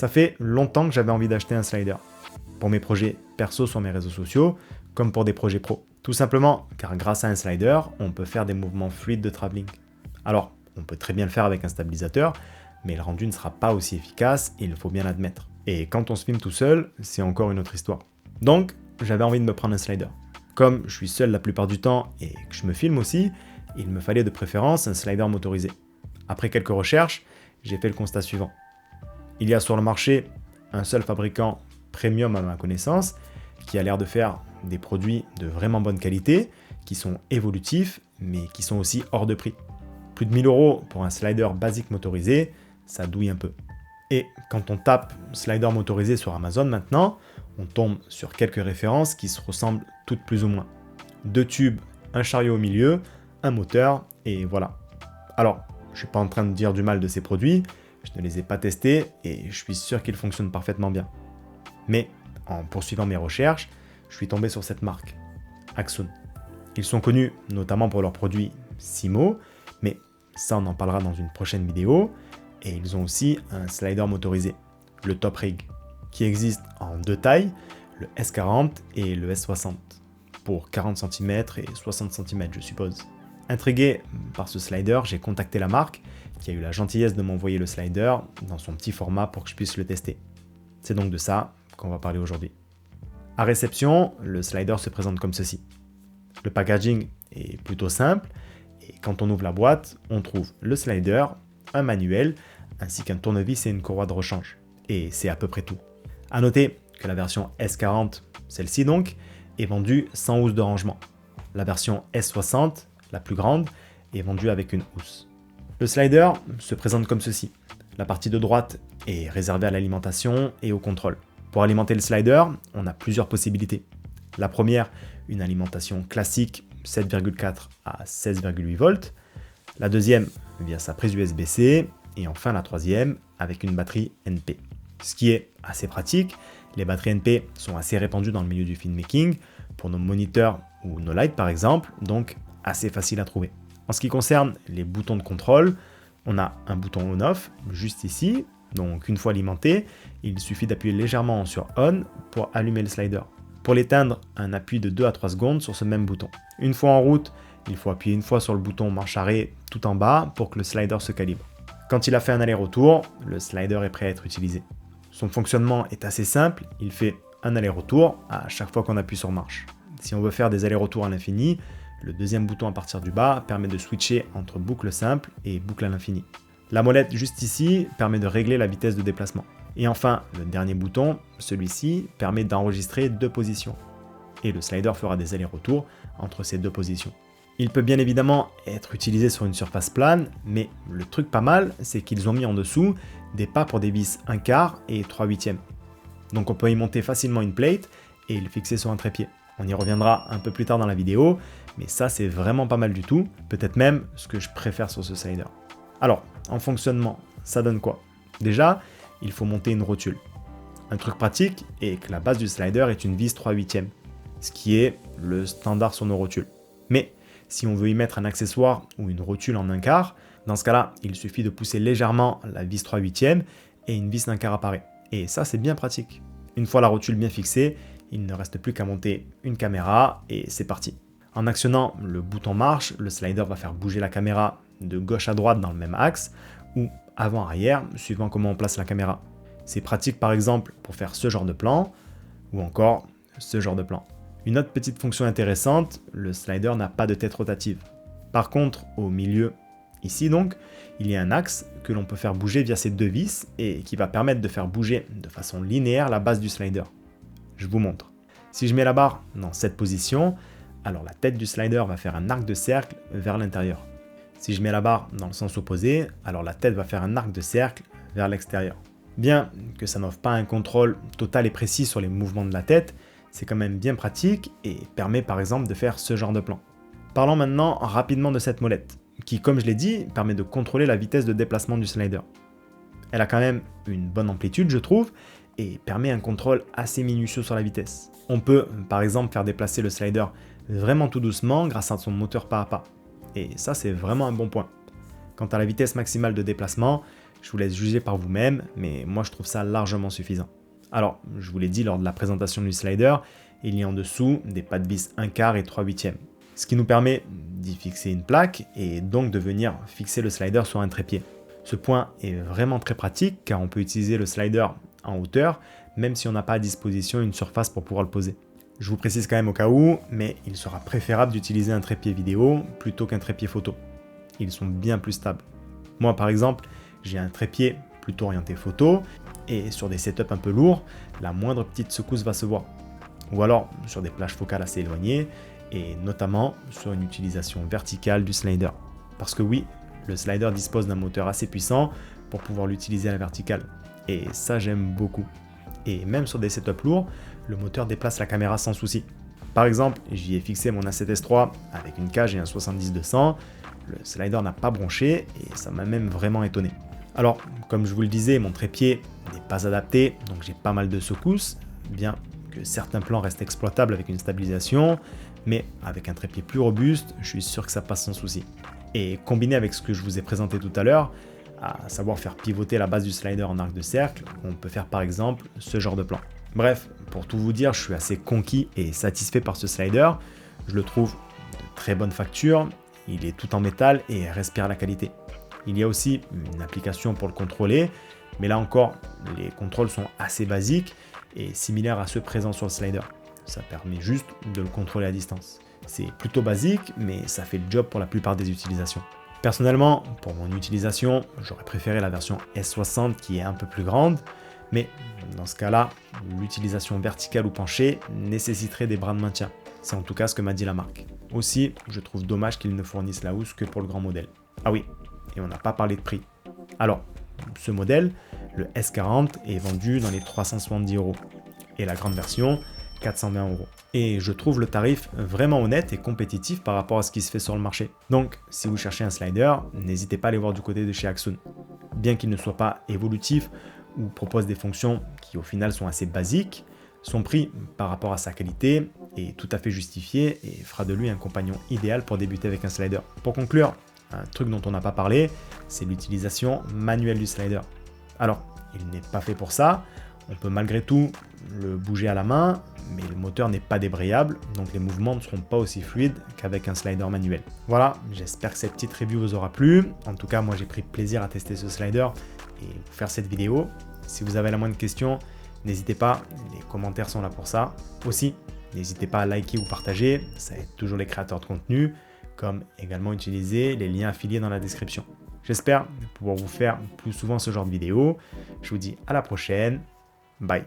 Ça fait longtemps que j'avais envie d'acheter un slider. Pour mes projets perso sur mes réseaux sociaux, comme pour des projets pro. Tout simplement car grâce à un slider, on peut faire des mouvements fluides de travelling. Alors, on peut très bien le faire avec un stabilisateur, mais le rendu ne sera pas aussi efficace, il faut bien l'admettre. Et quand on se filme tout seul, c'est encore une autre histoire. Donc, j'avais envie de me prendre un slider. Comme je suis seul la plupart du temps et que je me filme aussi, il me fallait de préférence un slider motorisé. Après quelques recherches, j'ai fait le constat suivant. Il y a sur le marché un seul fabricant premium à ma connaissance qui a l'air de faire des produits de vraiment bonne qualité, qui sont évolutifs, mais qui sont aussi hors de prix. Plus de 1000 € pour un slider basique motorisé, ça douille un peu. Et quand on tape slider motorisé sur Amazon maintenant, on tombe sur quelques références qui se ressemblent toutes plus ou moins. 2 tubes, un chariot au milieu, un moteur, et voilà. Alors, je ne suis pas en train de dire du mal de ces produits, je ne les ai pas testés et je suis sûr qu'ils fonctionnent parfaitement bien. Mais en poursuivant mes recherches, je suis tombé sur cette marque, Axoon. Ils sont connus notamment pour leurs produits Simo, mais ça on en parlera dans une prochaine vidéo. Et ils ont aussi un slider motorisé, le Top Rig, qui existe en 2 tailles, le S40 et le S60, pour 40 cm et 60 cm je suppose. Intrigué par ce slider, j'ai contacté la marque qui a eu la gentillesse de m'envoyer le slider dans son petit format pour que je puisse le tester. C'est donc de ça qu'on va parler aujourd'hui. À réception, le slider se présente comme ceci. Le packaging est plutôt simple et quand on ouvre la boîte, on trouve le slider, un manuel ainsi qu'un tournevis et une courroie de rechange. Et c'est à peu près tout. A noter que la version S40, celle-ci donc, est vendue sans housse de rangement. La version S60, la plus grande, est vendue avec une housse. Le slider se présente comme ceci. La partie de droite est réservée à l'alimentation et au contrôle. Pour alimenter le slider, on a plusieurs possibilités. La première, une alimentation classique 7,4 à 16,8 volts. La deuxième, via sa prise USB-C. Et enfin la troisième, avec une batterie NP. Ce qui est assez pratique, les batteries NP sont assez répandues dans le milieu du filmmaking, pour nos moniteurs ou nos lights par exemple, donc assez facile à trouver. En ce qui concerne les boutons de contrôle, on a un bouton on-off juste ici, donc une fois alimenté, il suffit d'appuyer légèrement sur on pour allumer le slider. Pour l'éteindre, un appui de 2 à 3 secondes sur ce même bouton. Une fois en route, il faut appuyer une fois sur le bouton marche arrêt tout en bas pour que le slider se calibre. Quand il a fait un aller-retour, le slider est prêt à être utilisé. Son fonctionnement est assez simple, il fait un aller-retour à chaque fois qu'on appuie sur marche. Si on veut faire des allers-retours à l'infini, le deuxième bouton à partir du bas permet de switcher entre boucle simple et boucle à l'infini. La molette juste ici permet de régler la vitesse de déplacement. Et enfin, le dernier bouton, celui-ci, permet d'enregistrer 2 positions. Et le slider fera des allers-retours entre ces 2 positions. Il peut bien évidemment être utilisé sur une surface plane, mais le truc pas mal, c'est qu'ils ont mis en dessous des pas pour des vis 1/4 et 3/8. Donc on peut y monter facilement une plate et le fixer sur un trépied. On y reviendra un peu plus tard dans la vidéo, mais ça c'est vraiment pas mal du tout, peut-être même ce que je préfère sur ce slider. Alors, en fonctionnement, ça donne quoi? Déjà, il faut monter une rotule. Un truc pratique est que la base du slider est une vis 3/8, ce qui est le standard sur nos rotules. Mais si on veut y mettre un accessoire ou une rotule en 1/4, dans ce cas-là, il suffit de pousser légèrement la vis 3/8 et une vis 1/4 apparaît. Et ça, c'est bien pratique. Une fois la rotule bien fixée, il ne reste plus qu'à monter une caméra et c'est parti. En actionnant le bouton marche, le slider va faire bouger la caméra de gauche à droite dans le même axe ou avant-arrière, suivant comment on place la caméra. C'est pratique par exemple pour faire ce genre de plan ou encore ce genre de plan. Une autre petite fonction intéressante, le slider n'a pas de tête rotative. Par contre, au milieu, ici donc, il y a un axe que l'on peut faire bouger via ces 2 vis et qui va permettre de faire bouger de façon linéaire la base du slider. Je vous montre. Si je mets la barre dans cette position, alors la tête du slider va faire un arc de cercle vers l'intérieur. Si je mets la barre dans le sens opposé, alors la tête va faire un arc de cercle vers l'extérieur. Bien que ça n'offre pas un contrôle total et précis sur les mouvements de la tête, c'est quand même bien pratique et permet par exemple de faire ce genre de plan. Parlons maintenant rapidement de cette molette, qui comme je l'ai dit, permet de contrôler la vitesse de déplacement du slider. Elle a quand même une bonne amplitude je trouve, et permet un contrôle assez minutieux sur la vitesse. On peut par exemple faire déplacer le slider vraiment tout doucement grâce à son moteur pas à pas. Et ça c'est vraiment un bon point. Quant à la vitesse maximale de déplacement, Je vous laisse juger par vous-même, mais moi je trouve ça largement suffisant. Alors, je vous l'ai dit lors de la présentation du slider, il y a en dessous des pas de vis 1/4 et 3/8, ce qui nous permet d'y fixer une plaque et donc de venir fixer le slider sur un trépied. Ce point est vraiment très pratique car on peut utiliser le slider en hauteur, même si on n'a pas à disposition une surface pour pouvoir le poser. Je vous précise quand même au cas où, mais il sera préférable d'utiliser un trépied vidéo plutôt qu'un trépied photo. Ils sont bien plus stables. Moi par exemple, j'ai un trépied plutôt orienté photo, et sur des setups un peu lourds, la moindre petite secousse va se voir. Ou alors sur des plages focales assez éloignées, et notamment sur une utilisation verticale du slider. Parce que oui, le slider dispose d'un moteur assez puissant pour pouvoir l'utiliser à la verticale. Et ça j'aime beaucoup. Et même sur des setups lourds, le moteur déplace la caméra sans souci. Par exemple, j'y ai fixé mon A7S III avec une cage et un 70-200, le slider n'a pas bronché et ça m'a même vraiment étonné. Alors, comme je vous le disais, mon trépied n'est pas adapté, donc j'ai pas mal de secousses, bien que certains plans restent exploitables avec une stabilisation, mais avec un trépied plus robuste, je suis sûr que ça passe sans souci. Et combiné avec ce que je vous ai présenté tout à l'heure, à savoir faire pivoter la base du slider en arc de cercle, on peut faire par exemple ce genre de plan. Bref, pour tout vous dire, je suis assez conquis et satisfait par ce slider. Je le trouve de très bonne facture, il est tout en métal et respire la qualité. Il y a aussi une application pour le contrôler, mais là encore, les contrôles sont assez basiques et similaires à ceux présents sur le slider. Ça permet juste de le contrôler à distance. C'est plutôt basique, mais ça fait le job pour la plupart des utilisations. Personnellement, pour mon utilisation, j'aurais préféré la version S60 qui est un peu plus grande, mais dans ce cas-là, l'utilisation verticale ou penchée nécessiterait des bras de maintien. C'est en tout cas ce que m'a dit la marque. Aussi, je trouve dommage qu'ils ne fournissent la housse que pour le grand modèle. Ah oui, et on n'a pas parlé de prix. Alors, ce modèle, le S40, est vendu dans les 370 €, et la grande version, 420 €. Et je trouve le tarif vraiment honnête et compétitif par rapport à ce qui se fait sur le marché. Donc, si vous cherchez un slider, n'hésitez pas à aller voir du côté de chez Axoon. Bien qu'il ne soit pas évolutif ou propose des fonctions qui au final sont assez basiques, son prix par rapport à sa qualité est tout à fait justifié et fera de lui un compagnon idéal pour débuter avec un slider. Pour conclure, un truc dont on n'a pas parlé, c'est l'utilisation manuelle du slider. Alors, il n'est pas fait pour ça, on peut malgré tout le bouger à la main, mais le moteur n'est pas débrayable, donc les mouvements ne seront pas aussi fluides qu'avec un slider manuel. Voilà, j'espère que cette petite review vous aura plu. En tout cas, moi j'ai pris plaisir à tester ce slider et vous faire cette vidéo. Si vous avez la moindre question, n'hésitez pas, les commentaires sont là pour ça. Aussi, n'hésitez pas à liker ou partager, ça aide toujours les créateurs de contenu, comme également utiliser les liens affiliés dans la description. J'espère pouvoir vous faire plus souvent ce genre de vidéos. Je vous dis à la prochaine. Bye.